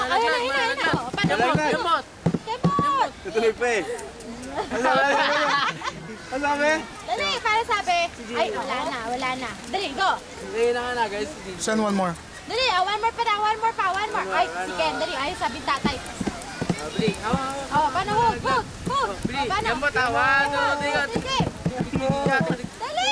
Ayun na. Kemot. Kemot. Tutuloy pa eh. Ano sabi? Dali, para sabi. Ay, wala na. Dali, go. Hindi na nga na guys. Send one more. Dali, one more pa. Ay, si Ken, dali. Ay, sabi tatay. Bili. Oh, paano? Hold. Bili. Paano? Kemot tawa. Sige. Dali!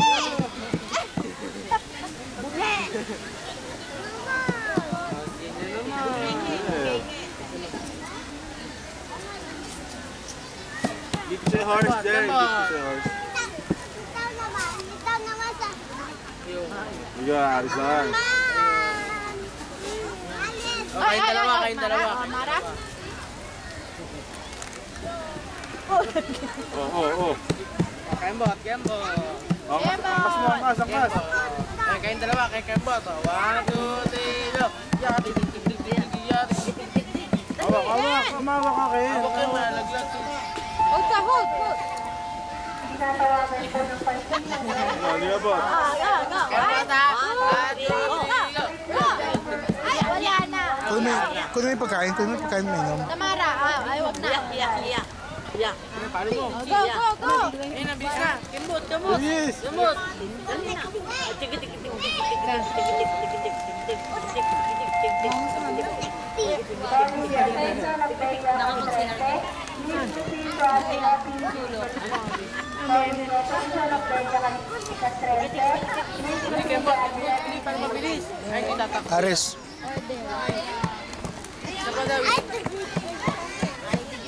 Dito sa horse there. Dito sa horse. Yeah, Arizal. Kayong dalawa. Mara. Oo. Kembot. Oh, angkas. Kayong dalawa, Kembot. 1, 2, 3, go. Kumawak ka kayo. Huwag kayo malaglag. Hold. Ano ba? Go. Kembot ha. 1, 2, 3, go. Ay, wala na. Kunin mo yung pagkain. Tamara, ay, wag na. Paano mo? Go. Ayun, nabilis na. Kembot. Yes. Kembot. Bili, Kembot. Bili para mabilis. Ay, itatak. Aris. Saka daw.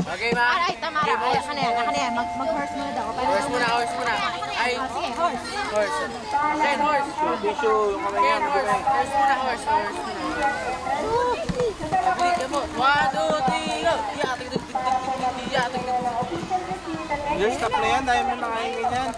Okay, ma. Ay, Tamara. Ay, naka na yan. Mag-horse muna daw. Horse muna. Ay, Sige, horse. horse. Then, horse. Tissue, yung kamay Ayan, horse. Horse muna. Bili, Kembot. 1, 2, 3, go. Yung stop na yan, dahil mo nakain ganyan.